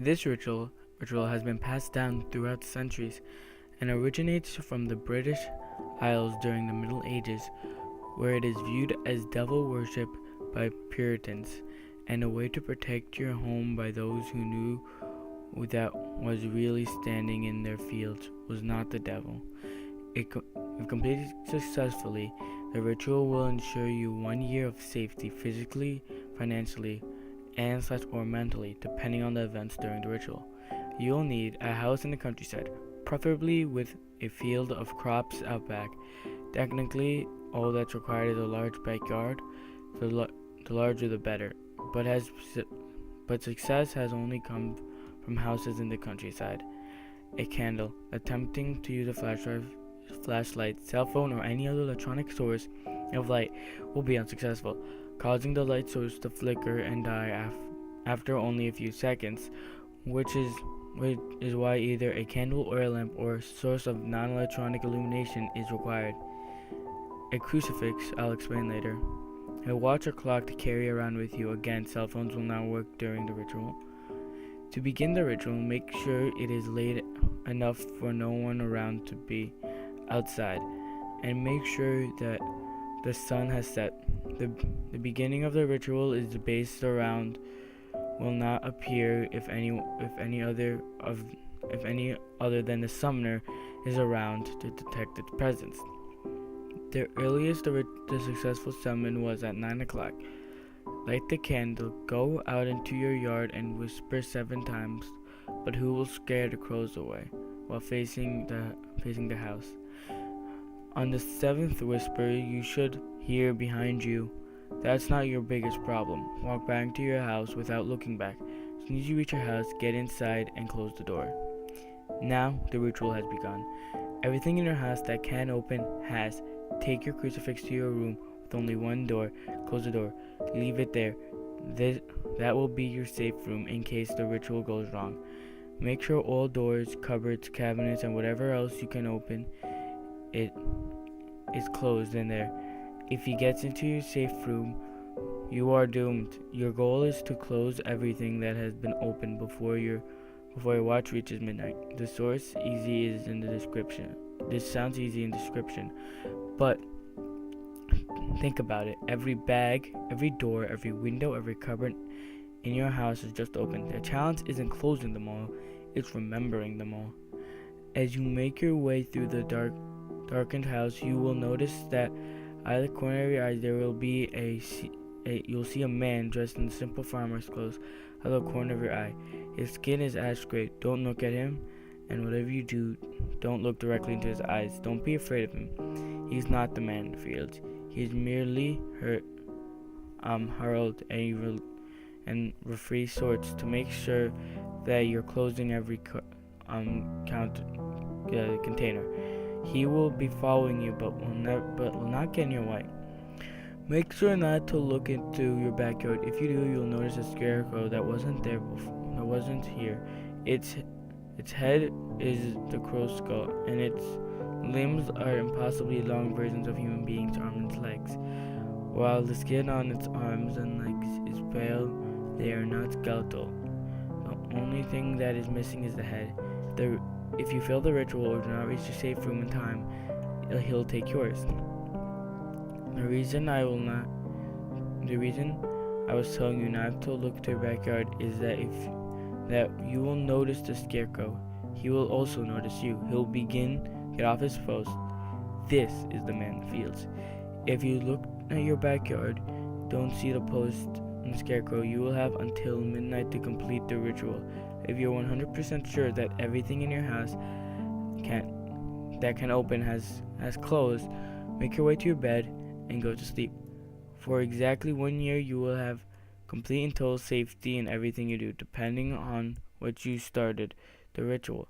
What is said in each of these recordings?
This ritual has been passed down throughout the centuries and originates from the British Isles during the Middle Ages, where it is viewed as devil worship by Puritans and a way to protect your home by those who knew that was really standing in their fields was not the devil. If completed successfully, the ritual will ensure you 1 year of safety physically, financially, and/or mentally, depending on the events during the ritual. You'll need a house in the countryside, preferably with a field of crops out back. Technically, all that's required is a large backyard. The larger the better. But success has only come from houses in the countryside. A candle. Attempting to use a flashlight, cell phone, or any other electronic source of light will be unsuccessful, causing the light source to flicker and die after only a few seconds, which is why either a candle or a lamp or source of non-electronic illumination is required. A crucifix, I'll explain later. A watch or clock to carry around with you. Again, cell phones will not work during the ritual. To begin the ritual, make sure it is late enough for no one around to be outside, and make sure that the sun has set. The beginning of the ritual is based around will not appear if any other than the summoner is around to detect its presence. The earliest the successful summon was at 9 o'clock. Light the candle, go out into your yard and whisper 7 times, but who will scare the crows away while facing the house. On the 7th whisper, you should hear behind you. That's not your biggest problem. Walk back to your house without looking back. As soon as you reach your house, get inside and close the door. Now the ritual has begun. Everything in your house that can open has. Take your crucifix to your room with only one door. Close the door. Leave it there. That will be your safe room in case the ritual goes wrong. Make sure all doors, cupboards, cabinets, and whatever else you can open it is closed in there. If he gets into your safe room, you are doomed. Your goal is to close everything that has been opened before your watch reaches midnight. The source easy is in the description. This sounds easy in description, but think about it. Every bag, every door, every window, every cupboard in your house is just open. The challenge isn't closing them all, it's remembering them all. As you make your way through the darkened house, you will notice that out of the corner of your eye there will be you'll see a man dressed in simple farmer's clothes out of the corner of your eye. His skin is ash gray. Don't look at him, and whatever you do, don't look directly into his eyes. Don't be afraid of him. He's not the man in the fields. He is merely herald and referee sorts to make sure that you're closing every container. He will be following you, but will not get in your way. Make sure not to look into your backyard. If you do, you'll notice a scarecrow that wasn't there before. That wasn't here. Its head is the crow's skull, and its limbs are impossibly long versions of human beings' arms and legs. While the skin on its arms and legs is pale, they are not skeletal. The only thing that is missing is the head. If you fail the ritual or do not reach your safe room in time, he'll take yours. The reason I was telling you not to look to your backyard is that you will notice the scarecrow. He will also notice you. He'll get off his post. This is the man in the fields. If you look at your backyard, don't see the post and the scarecrow, you will have until midnight to complete the ritual. If you're 100% sure that everything in your house that can open has closed, make your way to your bed and go to sleep. For exactly 1 year, you will have complete and total safety in everything you do, depending on what you started the ritual.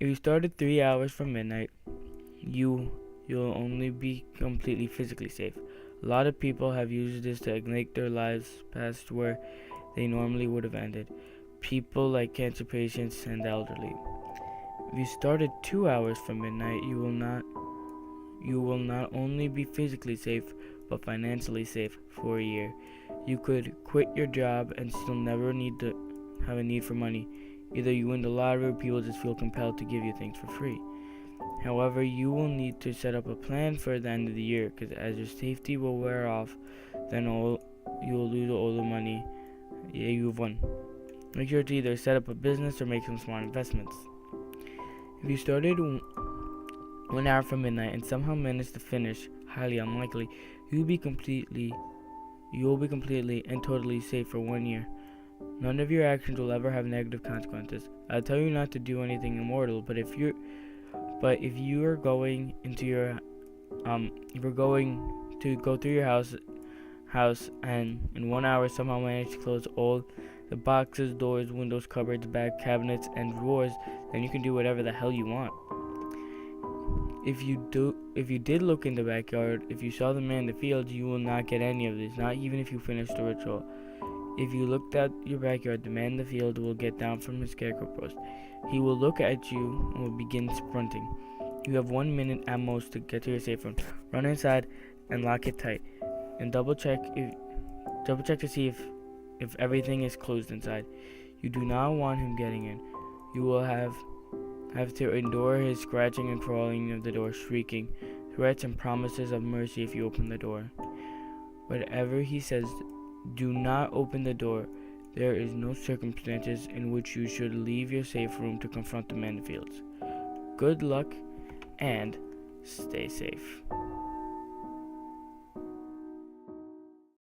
If you started 3 hours from midnight, you'll only be completely physically safe. A lot of people have used this to make their lives past where they normally would have ended. People like cancer patients and the elderly. If you started 2 hours from midnight, you will not only be physically safe, but financially safe for a year. You could quit your job and still never have a need for money. Either you win the lottery or people just feel compelled to give you things for free. However, you will need to set up a plan for the end of the year, because as your safety will wear off, then you will lose all the money you've won. Make sure to either set up a business or make some smart investments. If you started 1 hour from midnight and somehow managed to finish, highly unlikely, you will be completely and totally safe for 1 year. None of your actions will ever have negative consequences. I'll tell you not to do anything immoral, but if you are going into your if you're going to go through your house and in 1 hour somehow manage to close all the boxes, doors, windows, cupboards, back cabinets, and drawers, then you can do whatever the hell you want. If you did look in the backyard, if you saw the man in the fields, you will not get any of this, not even if you finish the ritual. If you looked at your backyard, the man in the field will get down from his scarecrow post. He will look at you and will begin sprinting. You have 1 minute at most to get to your safe room. Run inside and lock it tight, and double check to see if everything is closed inside. You do not want him getting in. You will have to endure his scratching and crawling of the door, shrieking threats and promises of mercy if you open the door. Whatever he says, do not open the door. There is no circumstances in which you should leave your safe room to confront the man in the fields. Good luck and stay safe.